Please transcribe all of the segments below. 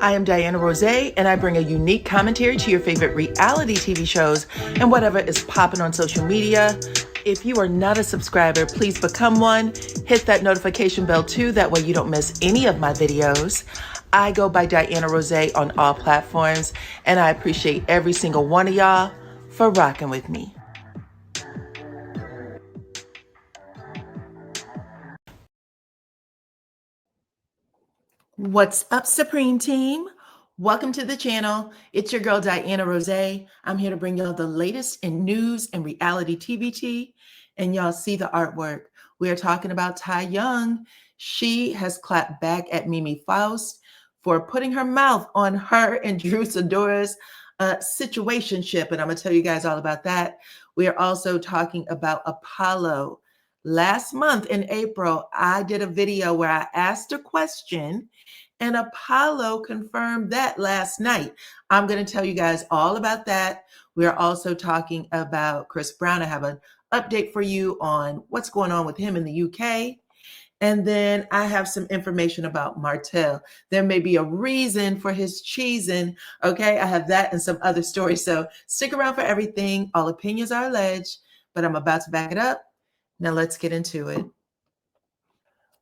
I am DYANAROZAY, and I bring a unique commentary to your favorite reality TV shows and whatever is popping on social media. If you are not a subscriber, please become one. Hit that notification bell too, that way you don't miss any of my videos. I go by DYANAROZAY on all platforms, and I appreciate every single one of y'all for rocking with me. What's up, Supreme Team? Welcome to the channel. It's your girl, DYANAROZAY. I'm here to bring y'all the latest in news and reality TV tea. And y'all see the artwork. We are talking about Ty Young. She has clapped back at Mimi Faust for putting her mouth on her and Drew Sidora's situationship. And I'm going to tell you guys all about that. We are also talking about Apollo. Last month in April, I did a video where I asked a question, and Apollo confirmed that last night. I'm going to tell you guys all about that. We're also talking about Chris Brown. I have an update for you on what's going on with him in the UK. And then I have some information about Martell. There may be a reason for his cheesing. Okay, I have that and some other stories. So stick around for everything. All opinions are alleged, but I'm about to back it up. Now let's get into it.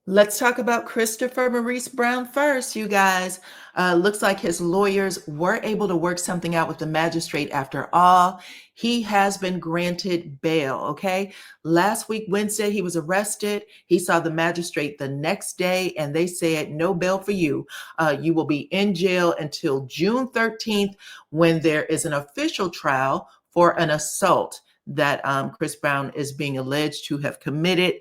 Let's talk about Christopher Maurice Brown first, you guys. Looks like his lawyers were able to work something out with the magistrate after all. He has been granted bail, okay? Last week, Wednesday, he was arrested. He saw the magistrate the next day, and they said, no bail for you. You will be in jail until June 13th when there is an official trial for an assault that Chris Brown is being alleged to have committed.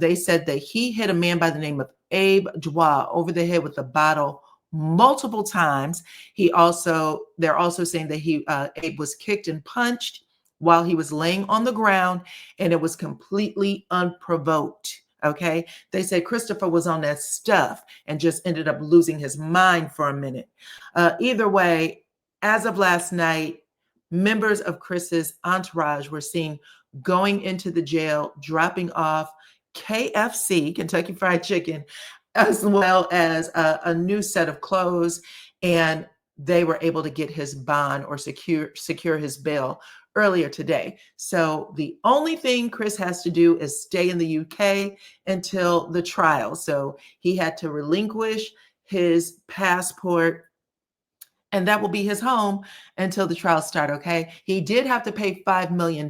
They said that he hit a man by the name of Abe Dwa over the head with a bottle multiple times. They're also saying that Abe was kicked and punched while he was laying on the ground, and it was completely unprovoked. Okay. They said Christopher was on that stuff and just ended up losing his mind for a minute. Either way, as of last night, members of Chris's entourage were seen going into the jail, dropping off KFC, Kentucky Fried Chicken, as well as a new set of clothes, and they were able to get his bond or secure his bail earlier today. So the only thing Chris has to do is stay in the UK until the trial. So he had to relinquish his passport, and that will be his home until the trial start, okay? He did have to pay $5 million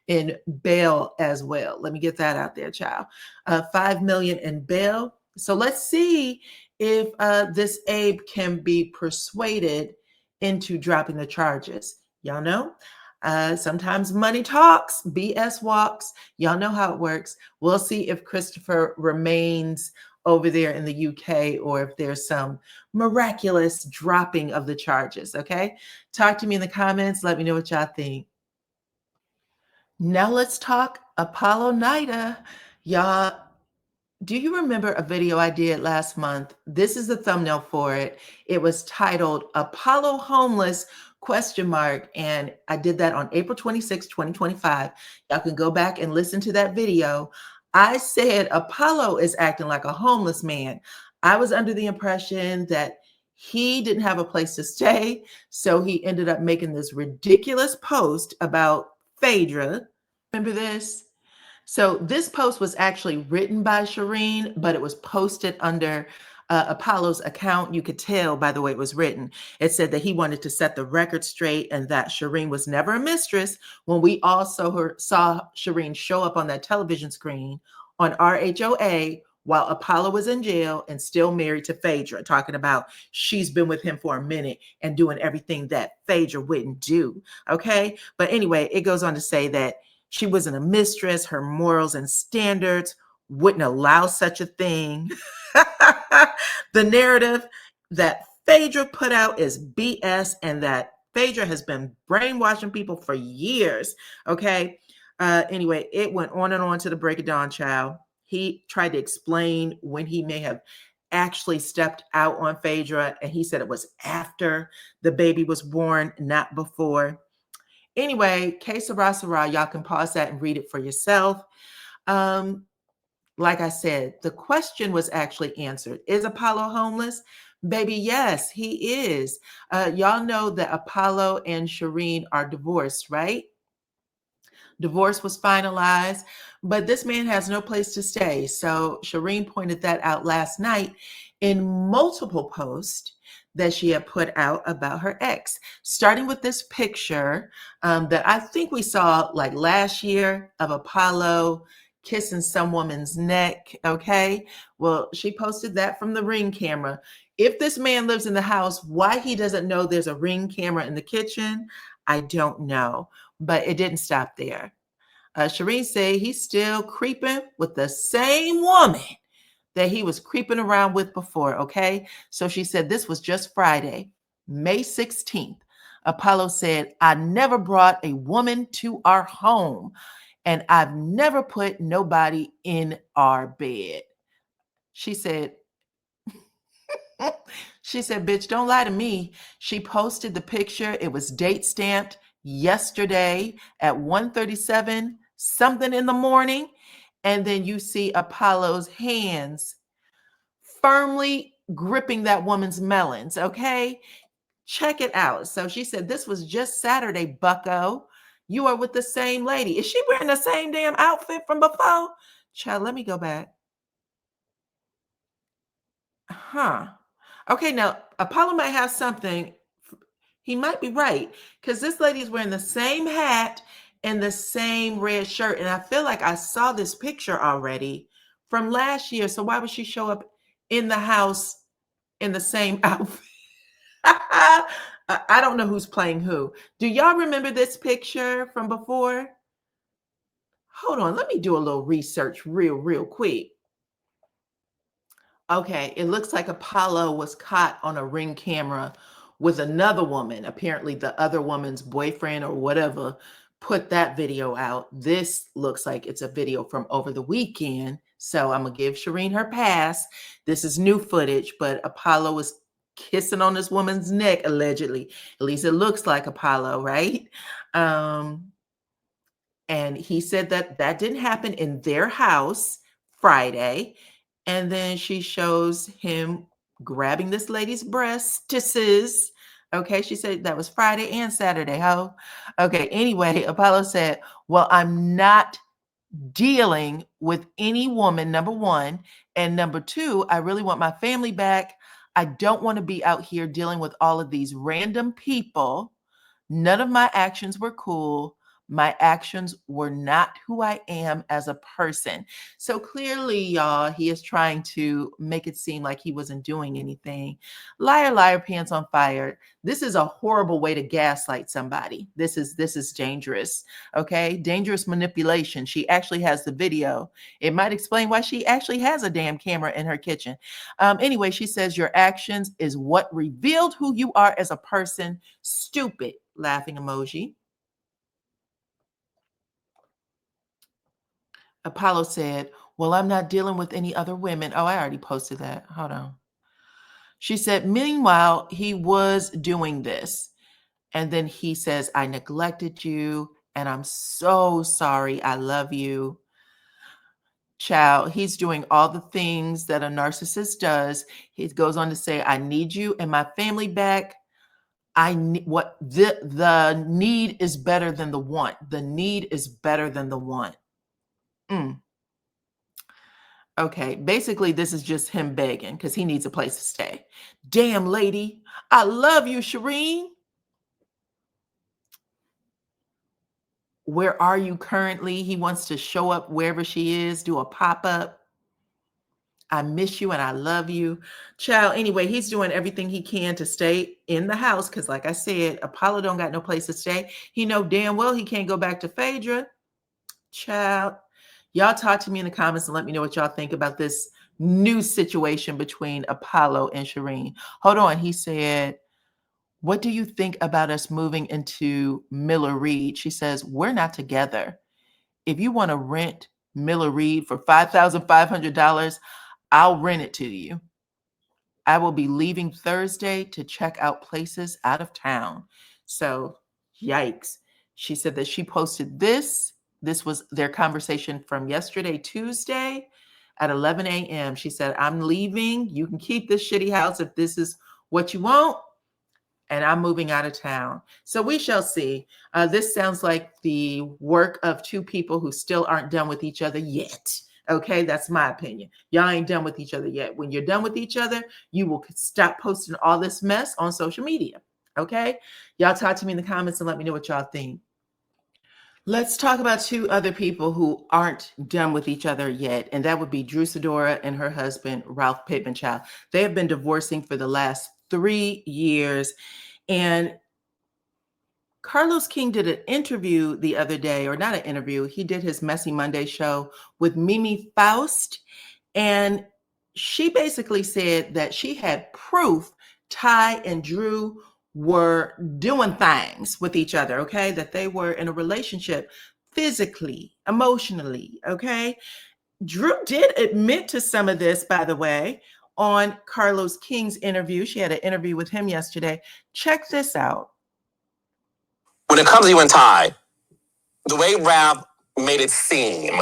in bail as well. Let me get that out there, child. $5 million in bail. So let's see if this Abe can be persuaded into dropping the charges. Y'all know, sometimes money talks, BS walks. Y'all know how it works. We'll see if Christopher remains over there in the UK or if there's some miraculous dropping of the charges, okay? Talk to me in the comments. Let me know what y'all think. Now let's talk Apollo Nida. Y'all, do you remember a video I did last month? This is the thumbnail for it. It was titled Apollo Homeless ? And I did that on April 26, 2025. Y'all can go back and listen to that video. I said Apollo is acting like a homeless man. I was under the impression that he didn't have a place to stay, so he ended up making this ridiculous post about Phaedra. Remember this? So this post was actually written by Shireen, but it was posted under Apollo's account. You could tell by the way it was written. It said that he wanted to set the record straight and that Shireen was never a mistress, when we also saw Shireen show up on that television screen on RHOA while Apollo was in jail and still married to Phaedra, talking about she's been with him for a minute and doing everything that Phaedra wouldn't do. Okay. But anyway, it goes on to say that she wasn't a mistress. Her morals and standards wouldn't allow such a thing. The narrative that Phaedra put out is BS, and that Phaedra has been brainwashing people for years. Okay. Anyway, it went on and on to the break of dawn, child. He tried to explain when he may have actually stepped out on Phaedra, and he said it was after the baby was born, not before. Anyway, que sera, y'all can pause that and read it for yourself. like I said, the question was actually answered. Is Apollo homeless? Baby, yes, he is. Y'all know that Apollo and Shireen are divorced, right? Divorce was finalized, but this man has no place to stay. So Shireen pointed that out last night in multiple posts that she had put out about her ex, starting with this picture that I think we saw like last year of Apollo kissing some woman's neck. Okay. Well, she posted that from the Ring camera. If this man lives in the house, why he doesn't know there's a Ring camera in the kitchen, I don't know. But it didn't stop there. Shireen said he's still creeping with the same woman that he was creeping around with before. Okay. So she said this was just Friday, May 16th. Apollo said, I never brought a woman to our home and I've never put nobody in our bed. She said, she said, bitch, don't lie to me. She posted the picture. It was date stamped yesterday at 1:37 something in the morning. And then you see Apollo's hands firmly gripping that woman's melons. Okay. Check it out. So she said, this was just Saturday, bucko. You are with the same lady. Is she wearing the same damn outfit from before? Child, let me go back. Huh. Okay, now Apollo might have something. He might be right because this lady is wearing the same hat and the same red shirt. And I feel like I saw this picture already from last year. So why would she show up in the house in the same outfit? I don't know who's playing who. Do y'all remember this picture from before? Hold on, let me do a little research real quick. Okay, it looks like Apollo was caught on a Ring camera with another woman. Apparently, the other woman's boyfriend or whatever put that video out. This looks like it's a video from over the weekend. So I'm going to give Shireen her pass. This is new footage, but Apollo was kissing on this woman's neck, allegedly. At least it looks like Apollo, right? Um, and he said that that didn't happen in their house Friday. And then she shows him grabbing this lady's breasts. Okay, she said that was Friday and Saturday. Ho. Okay, anyway, Apollo said, well, I'm not dealing with any woman, number one. And number two, I really want my family back. I don't want to be out here dealing with all of these random people. None of my actions were cool. My actions were not who I am as a person. So clearly, y'all, he is trying to make it seem like he wasn't doing anything. Liar, liar, pants on fire. This is a horrible way to gaslight somebody. This is dangerous. Okay, dangerous manipulation. She actually has the video. It might explain why she actually has a damn camera in her kitchen. Anyway, she says your actions is what revealed who you are as a person. Stupid laughing emoji. Apollo said, well, I'm not dealing with any other women. Oh, I already posted that. Hold on. She said, meanwhile, he was doing this. And then he says, I neglected you and I'm so sorry. I love you. Child, he's doing all the things that a narcissist does. He goes on to say, I need you and my family back. I need what the need is better than the want. The need is better than the want. Mm. Okay, basically, this is just him begging because he needs a place to stay. Damn, lady, I love you, Shireen. Where are you currently? He wants to show up wherever she is, do a pop up. I miss you and I love you. Child, anyway, he's doing everything he can to stay in the house because, like I said, Apollo don't got no place to stay. He know damn well he can't go back to Phaedra. Child, y'all talk to me in the comments and let me know what y'all think about this new situation between Apollo and Shireen. Hold on. He said, what do you think about us moving into Miller Reed? She says, we're not together. If you want to rent Miller Reed for $5,500, I'll rent it to you. I will be leaving Thursday to check out places out of town. So, yikes. She said that she posted this. This was their conversation from yesterday, Tuesday. at 11 a.m. She said, I'm leaving. You can keep this shitty house if this is what you want. And I'm moving out of town. So we shall see. This sounds like the work of two people who still aren't done with each other yet. Okay, that's my opinion. Y'all ain't done with each other yet. When you're done with each other, you will stop posting all this mess on social media. Okay, y'all talk to me in the comments and let me know what y'all think. Let's talk about two other people who aren't done with each other yet, and that would be Drew Sidora and her husband, Ralph Pittman Child. They have been divorcing for the last 3 years, and Carlos King did an interview the other day, or not an interview, he did his Messy Monday show with Mimi Faust, and she basically said that she had proof Ty and Drew were doing things with each other, okay? That they were in a relationship physically, emotionally, okay? Drew did admit to some of this, by the way, on Carlos King's interview. She had an interview with him yesterday. Check this out. When it comes to you and Ty, the way Ralph made it seem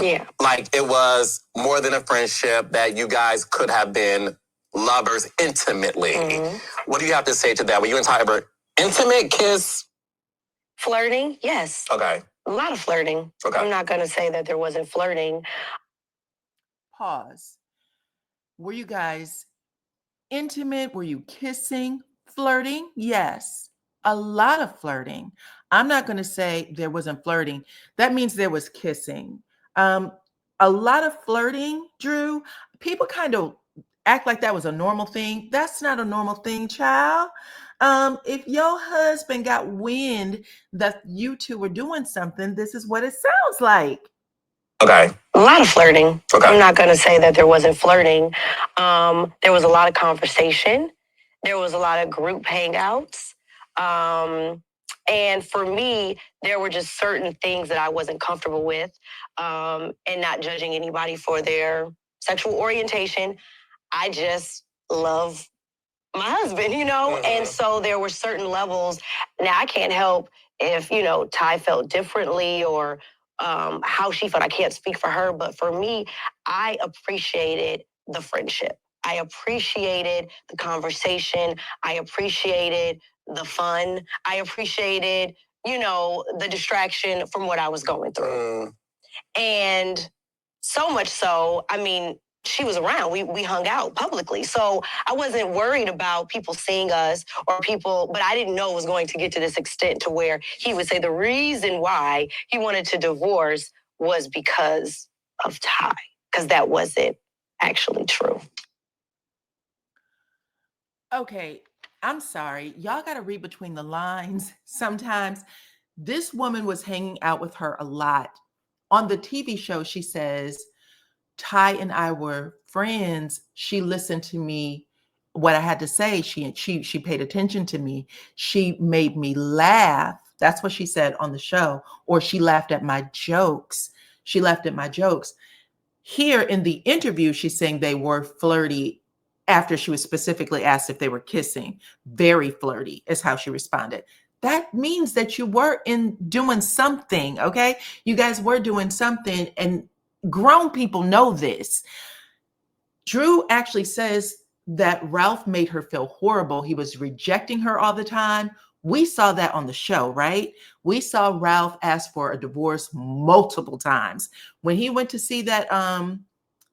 like it was more than a friendship, that you guys could have been lovers intimately. Mm-hmm. What do you have to say to that? Were you and Ty ever intimate, kiss? Flirting, yes. Okay. A lot of flirting. Okay. I'm not going to say that there wasn't flirting. Pause. Were you guys intimate? Were you kissing? Flirting? Yes. A lot of flirting. I'm not going to say there wasn't flirting. That means there was kissing. A lot of flirting, Drew. People kind of act like that was a normal thing. That's not a normal thing, child. If your husband got wind that you two were doing something, this is what it sounds like. Okay. A lot of flirting. Okay. I'm not going to say that there wasn't flirting. There was a lot of conversation. There was a lot of group hangouts. And for me, there were just certain things that I wasn't comfortable with, and not judging anybody for their sexual orientation. I just love my husband, Mm-hmm. And so there were certain levels. Now, I can't help if, Ty felt differently or how she felt. I can't speak for her, but for me, I appreciated the friendship. I appreciated the conversation. I appreciated the fun. I appreciated, the distraction from what I was going through. And so much so, she was around. We hung out publicly. So I wasn't worried about people seeing us or people, but I didn't know it was going to get to this extent to where he would say the reason why he wanted to divorce was because of Ty, because that wasn't actually true. Okay, I'm sorry. Y'all got to read between the lines sometimes. This woman was hanging out with her a lot. On the TV show, she says, Ty and I were friends. She listened to me, what I had to say. She paid attention to me. She made me laugh. That's what she said on the show. Or she laughed at my jokes. She laughed at my jokes. Here in the interview, she's saying they were flirty after she was specifically asked if they were kissing. Very flirty is how she responded. That means that you were doing something, okay? You guys were doing something, and grown people know this. Drew actually says that Ralph made her feel horrible. He was rejecting her all the time. We saw that on the show, right? We saw Ralph ask for a divorce multiple times. When he went to see that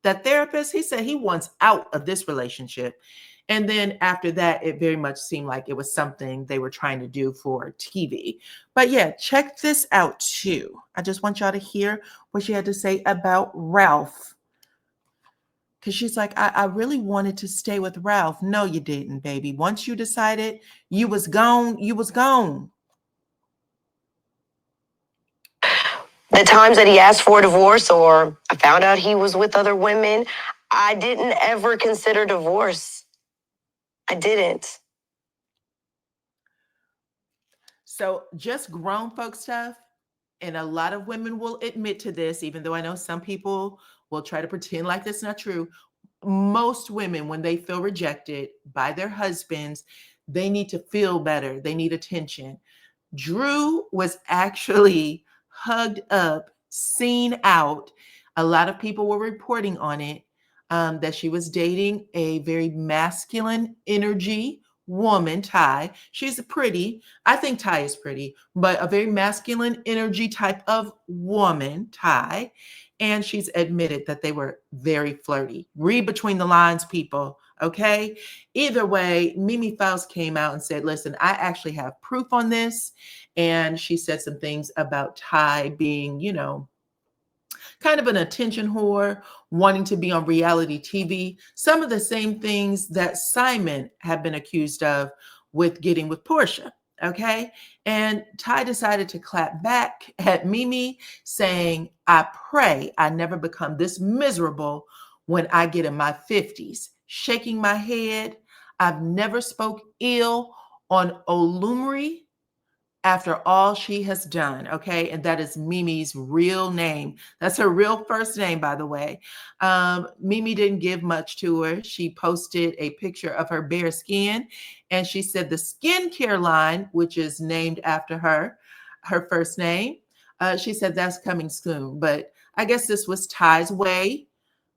therapist, he said he wants out of this relationship. And then after that, it very much seemed like it was something they were trying to do for TV. But yeah, check this out too. I just want y'all to hear what she had to say about Ralph. Because she's like, I really wanted to stay with Ralph. No, you didn't, baby. Once you decided you was gone, you was gone. The times that he asked for a divorce or I found out he was with other women, I didn't ever consider divorce. I didn't. So just grown folk stuff. And a lot of women will admit to this, even though I know some people will try to pretend like that's not true. Most women, when they feel rejected by their husbands, they need to feel better. They need attention. Drew was actually hugged up, seen out. A lot of people were reporting on it. that she was dating a very masculine energy woman, Ty. She's pretty. I think Ty is pretty, but a very masculine energy type of woman, Ty. And she's admitted that they were very flirty. Read between the lines, people. Okay. Either way, Mimi Faust came out and said, listen, I actually have proof on this. And she said some things about Ty being, kind of an attention whore, wanting to be on reality TV. Some of the same things that Simon had been accused of with getting with Portia. Okay. And Ty decided to clap back at Mimi, saying, I pray I never become this miserable when I get in my 50s. Shaking my head, I've never spoke ill on Olumri after all she has done. Okay. And that is Mimi's real name. That's her real first name, by the way. Mimi didn't give much to her. She posted a picture of her bare skin. And she said the skincare line, which is named after her first name, she said that's coming soon. But I guess this was Ty's way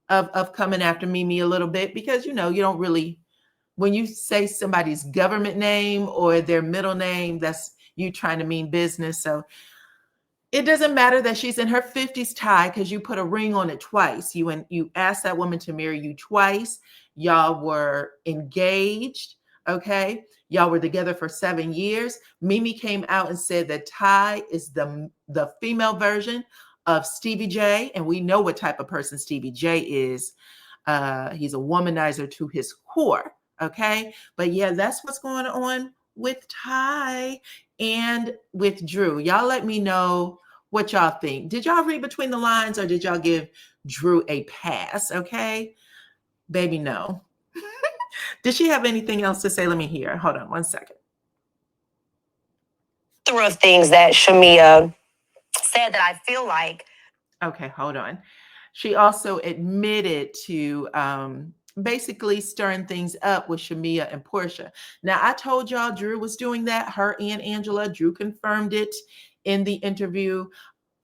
of coming after Mimi a little bit, because, you don't really, when you say somebody's government name or their middle name, that's you trying to mean business. So it doesn't matter that she's in her 50s, Ty, because you put a ring on it twice. You asked that woman to marry you twice. Y'all were engaged. Okay. Y'all were together for 7 years. Mimi came out and said that Ty is the female version of Stevie J. And we know what type of person Stevie J is. He's a womanizer to his core. Okay. But yeah, that's what's going on with Ty and with Drew. Y'all let me know what y'all think. Did y'all read between the lines, or did y'all give Drew a pass? Okay. Baby, no. Did she have anything else to say? Let me hear. Hold on one second. There were things that Shamia said that I feel like. Okay, hold on. She also admitted to basically stirring things up with Shamia and Portia. Now, I told y'all Drew was doing that, her and Angela. Drew confirmed it in the interview.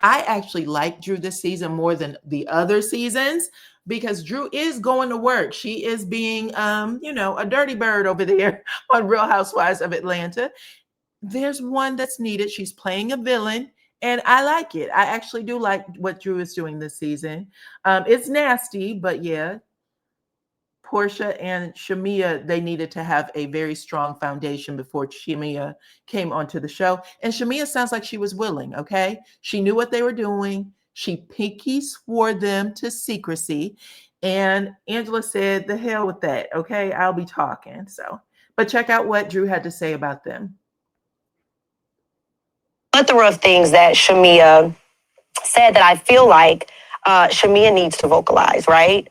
I actually like Drew this season more than the other seasons, because Drew is going to work. She is being, a dirty bird over there on Real Housewives of Atlanta. There's one that's needed. She's playing a villain, and I like it. I actually do like what Drew is doing this season. It's nasty, but yeah, Portia and Shamia, they needed to have a very strong foundation before Shamia came onto the show. And Shamia sounds like she was willing, okay? She knew what they were doing. She pinky swore them to secrecy. And Angela said, the hell with that, okay? I'll be talking. So, but check out what Drew had to say about them. Plethora of things that Shamia said that I feel like Shamia needs to vocalize, right?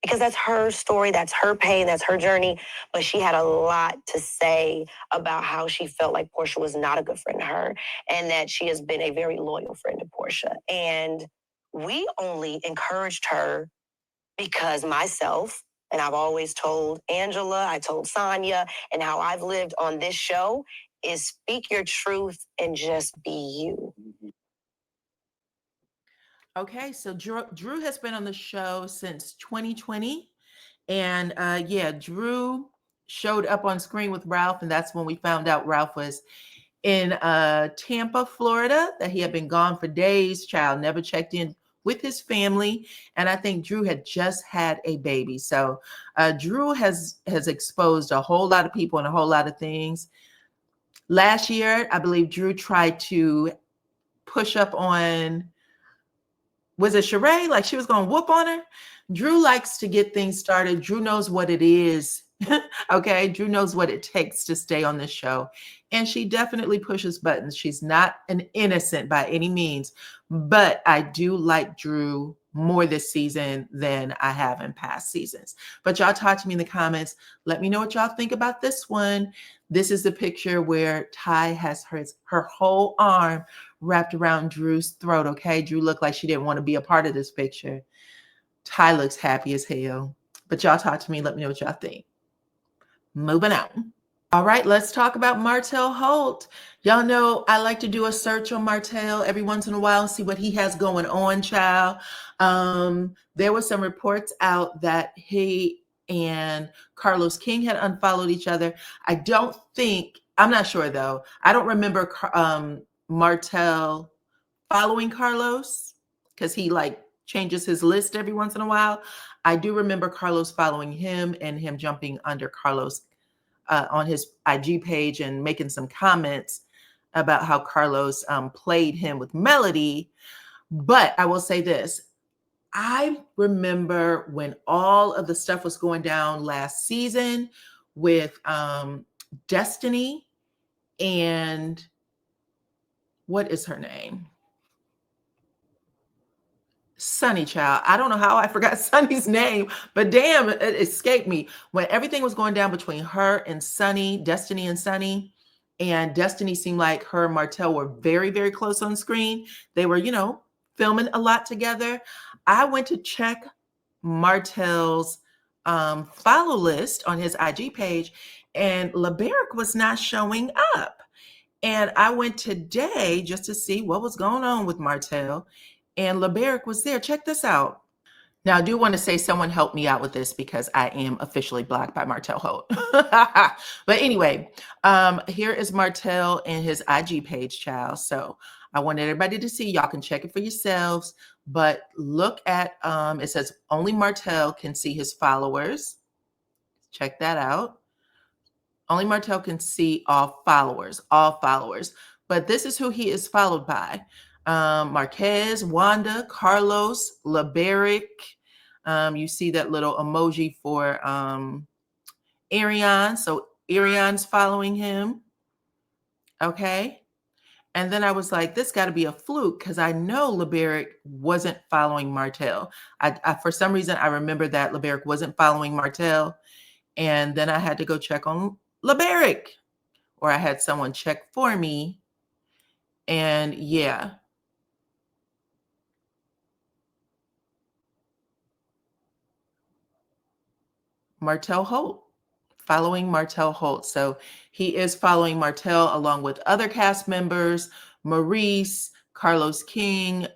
Because that's her story, that's her pain, that's her journey. But she had a lot to say about how she felt like Portia was not a good friend to her, and that she has been a very loyal friend to Portia. And we only encouraged her because myself, and I've always told Angela, I told Sonia, and how I've lived on this show is speak your truth and just be you. Okay, so Drew has been on the show since 2020. And Drew showed up on screen with Ralph. And that's when we found out Ralph was in Tampa, Florida, that he had been gone for days. Child never checked in with his family. And I think Drew had just had a baby. So Drew has exposed a whole lot of people and a whole lot of things. Last year, I believe Drew tried to push up on, was it Sheree? Like she was going to whoop on her. Drew likes to get things started. Drew knows what it is. Okay. Drew knows what it takes to stay on this show. And she definitely pushes buttons. She's not an innocent by any means, but I do like Drew more this season than I have in past seasons. But y'all talk to me in the comments. Let me know what y'all think about this one. This is the picture where Ty has her whole arm wrapped around Drew's throat. Okay. Drew looked like she didn't want to be a part of this picture. Ty looks happy as hell. But y'all talk to me. Let me know what y'all think. Moving on. All right, let's talk about Martell Holt. Y'all know I like to do a search on Martell every once in a while and see what he has going on, child. There were some reports out that he and Carlos King had unfollowed each other. I'm not sure though. I don't remember Martell following Carlos because he like changes his list every once in a while. I do remember Carlos following him and him jumping under Carlos on his IG page and making some comments about how Carlos played him with melody. But I will say this. I remember when all of the stuff was going down last season with Destiny and what is her name? Sunny Child. I don't know how I forgot Sunny's name, but damn, it escaped me. When everything was going down between her and Sunny, Destiny and Sunny, and Destiny seemed like her and Martell were very, very close on screen. They were, filming a lot together. I went to check Martell's follow list on his IG page, and LeBeric was not showing up. And I went today just to see what was going on with Martell, and LeBeric was there. Check this out. Now, I do want to say someone helped me out with this because I am officially blocked by Martell Holt. But anyway, here is Martell and his IG page, child. So I want everybody to see. Y'all can check it for yourselves. But look at, it says only Martell can see his followers. Check that out. Only Martell can see all followers. But this is who he is followed by. Marquez, Wanda, Carlos, LeBeric. You see that little emoji for Ariane. So Ariane's following him. Okay. And then I was like, this got to be a fluke because I know LeBeric wasn't following Martell. I for some reason, I remember that LeBeric wasn't following Martell. And then I had to go check on LeBeric, or I had someone check for me. And yeah. Martell Holt, following Martell Holt. So he is following Martell along with other cast members, Maurice, Carlos King,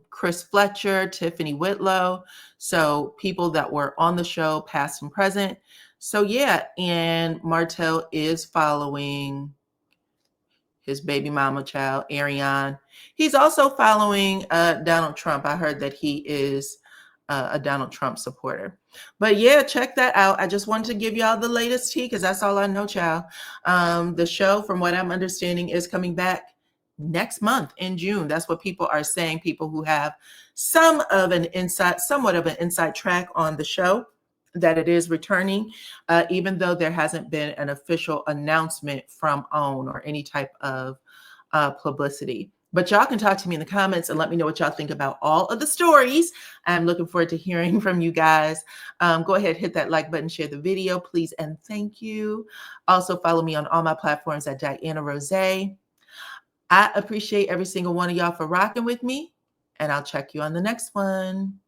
Chris Fletcher, Tiffany Whitlow. So people that were on the show, past and present. So yeah, and Martell is following his baby mama child, Ariane. He's also following Donald Trump. I heard that he is a Donald Trump supporter. But yeah, check that out. I just wanted to give y'all the latest tea because that's all I know, child. The show, from what I'm understanding, is coming back next month in June. That's what people are saying, people who have somewhat of an inside track on the show, that it is returning, even though there hasn't been an official announcement from OWN or any type of publicity. But y'all can talk to me in the comments and let me know what y'all think about all of the stories. I'm looking forward to hearing from you guys. Go ahead, hit that like button, share the video, please, and thank you. Also, follow me on all my platforms at DYANAROZAY. I appreciate every single one of y'all for rocking with me, and I'll check you on the next one.